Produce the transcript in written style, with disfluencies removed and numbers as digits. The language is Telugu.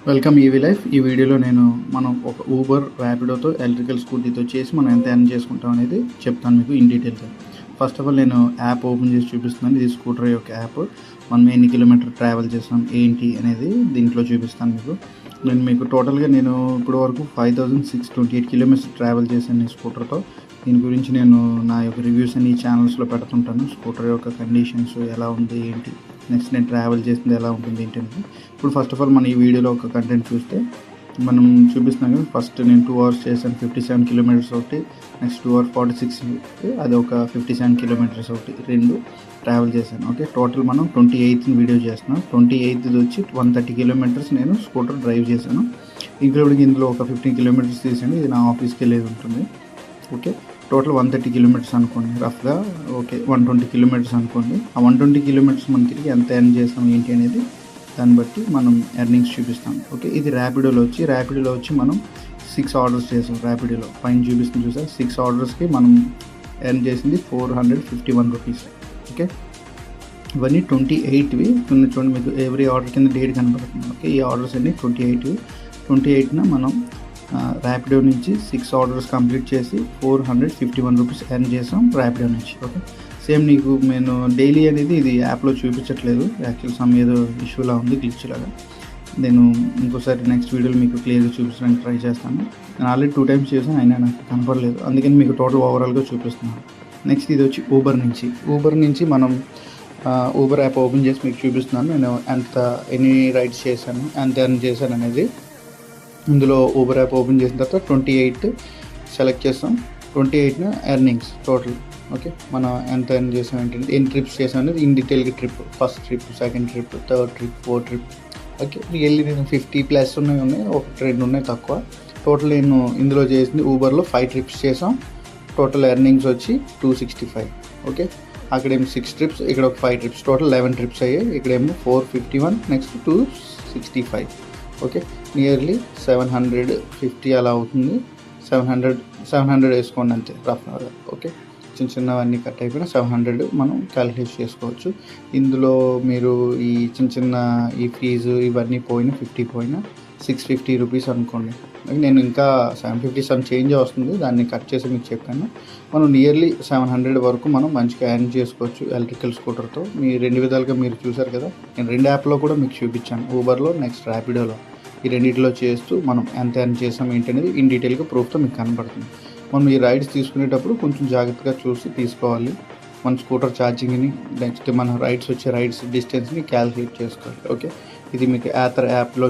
Welcome EV life. ఈ వీడియోలో మనం ఒక ఊబర్ ర్యాపిడోతో ఎలక్ట్రికల్ స్కూటీతో చేసి మనం ఎంత ఎర్న్ చేసుకుంటాం అనేది చెప్తాను మీకు ఇన్ డీటెయిల్గా. ఫస్ట్ ఆఫ్ ఆల్ నేను యాప్ ఓపెన్ చేసి చూపిస్తున్నాను. ఇది స్కూటర్ యొక్క యాప్. మనం ఎన్ని కిలోమీటర్ ట్రావెల్ చేస్తాం ఏంటి అనేది దీంట్లో చూపిస్తాను మీకు. మీకు టోటల్గా ఇప్పుడు వరకు 5628 కిలోమీటర్స్ ట్రావెల్ చేశాను ఈ స్కూటర్తో. దీని గురించి నేను నా యొక్క రివ్యూస్ అన్ని ఛానల్స్లో పెడుతుంటాను. స్కూటర్ యొక్క కండిషన్స్ ఎలా ఉంది ఏంటి, నెక్స్ట్ నేను ట్రావెల్ చేసింది ఎలా ఉంటుంది ఏంటి అనేది. ఇప్పుడు ఫస్ట్ ఆఫ్ ఆల్ మన ఈ వీడియోలో ఒక కంటెంట్ చూస్తే మనం చూపిస్తున్నాం కదా. ఫస్ట్ నేను 2 hours చేశాను 57 కిలోమీటర్స్ ఒకటి, నెక్స్ట్ 2 hours 46 అది ఒక 57 కిలోమీటర్స్ ఒకటి, రెండు ట్రావెల్ చేశాను. ఓకే, టోటల్ మనం 28th వీడియో చేస్తున్నాం. 28th వచ్చి 130 కిలోమీటర్స్ నేను స్కూటర్ డ్రైవ్ చేశాను. ఇంక్లూడింగ్ ఇందులో ఒక 15 కిలోమీటర్స్ తీసాను. ఇది నా ఆఫీస్కి వెళ్ళేది ఉంటుంది. ఓకే, టోటల్ 130 కిలోమీటర్స్ అనుకోండి రఫ్గా. ఓకే, 120 కిలోమీటర్స్ అనుకోండి. ఆ 120 కిలోమీటర్స్ మనం తిరిగి ఎంత ఎర్న్ చేస్తాం ఏంటి అనేది దాన్ని బట్టి మనం ఎర్నింగ్స్ చూపిస్తాం. ఓకే, ఇది ర్యాపిడోలో వచ్చి మనం 6 orders చేసాం. ర్యాపిడోలో పైన చూపిస్తుంది చూసారు, 6 ordersకి మనం ఎర్న్ చేసింది 451 రూపీస్. ఓకే, ఇవన్నీ 28వి చూడండి. మీకు ఎవ్రీ ఆర్డర్ కింద డేట్ కనబడుతుంది. ఓకే, ఈ ఆర్డర్స్ అన్ని 28వి. 28న మనం ర్యాపిడో నుంచి 6 orders కంప్లీట్ చేసి 451 రూపీస్ ఎర్న్ చేసాం ర్యాపిడో నుంచి. ఓకే, సేమ్ నేను డైలీ అనేది ఇది యాప్లో చూపించట్లేదు. యాక్చువల్ సమ్ ఏదో ఇష్యూలా ఉంది, గ్లిచ్ లాగా. నేను ఇంకోసారి నెక్స్ట్ వీడియోలో మీకు క్లియర్గా చూపించడానికి ట్రై చేస్తాను. నేను ఆల్రెడీ 2 times చేశాను, అయినా నాకు కనపడలేదు. అందుకని మీకు టోటల్ ఓవరాల్గా చూపిస్తున్నాను. నెక్స్ట్ ఇది వచ్చి ఊబర్ నుంచి మనం ఊబర్ యాప్ ఓపెన్ చేసి మీకు చూపిస్తున్నాను. నేను ఎన్ని రైడ్స్ చేశాను, ఎంత ఎర్న్ చేశాను అనేది. ఇందులో ఊబర్ యాప్ ఓపెన్ చేసిన తర్వాత 28 సెలెక్ట్ చేస్తాం. 28న ఎర్నింగ్స్ టోటల్. ఓకే, మనం ఎంత ఎర్న్ చేసాం ఏంటంటే ఎన్ని ట్రిప్స్ చేసాం అనేది ఇన్ డీటెయిల్గా first trip, second trip, third trip, fourth trip. Okay, really నేను 50+ ఉన్నాయి, ఒకటి రెండు ఉన్నాయి తక్కువ. టోటల్ నేను ఇందులో చేసింది ఊబర్లో 5 trips చేసాం. టోటల్ ఎర్నింగ్స్ వచ్చి 265. ఓకే, అక్కడేమో 6 trips, ఇక్కడ ఒక 5 trips, టోటల్ 11 trips అయ్యాయి. ఇక్కడేమో 451, నెక్స్ట్ 265. ఓకే, నియర్లీ 750 అలా అవుతుంది. 700 వేసుకోండి అంతే రఫ్గా. ఓకే, చిన్నవన్నీ కట్ అయిపోయినా 700 మనం క్యాలిక్యులేట్ చేసుకోవచ్చు. ఇందులో మీరు ఈ చిన్న ఈ ఫీజు ఇవన్నీ పోయినా 50 పోయినా 650 రూపీస్ అనుకోండి. నేను ఇంకా 750 సమ్ చేంజ్ వస్తుంది, దాన్ని కట్ చేసి మీకు చెప్పాను. మనం నియర్లీ 700 వరకు మనం మంచిగా ఎర్న్ చేసుకోవచ్చు ఎలక్ట్రికల్ స్కూటర్తో. మీ రెండు విధాలుగా మీరు చూసారు కదా. నేను 2 యాప్లో కూడా మీకు చూపించాను, ఊబర్లో నెక్స్ట్ ర్యాపిడోలో. ఈ రెండింటిలో చేస్తూ మనం ఎంత ఎర్న్ చేసాం ఏంటి అనేది ఇన్ డీటెయిల్గా ప్రూఫ్తో మీకు కనబడుతుంది. మనం ఈ రైడ్స్ తీసుకునేటప్పుడు కొంచెం జాగ్రత్తగా చూసి తీసుకోవాలి. మన స్కూటర్ ఛార్జింగ్ని, నెక్స్ట్ మన రైడ్స్ డిస్టెన్స్ని క్యాలిక్యులేట్ చేసుకోవాలి. ఓకే, ఇది మీకు యాప్లో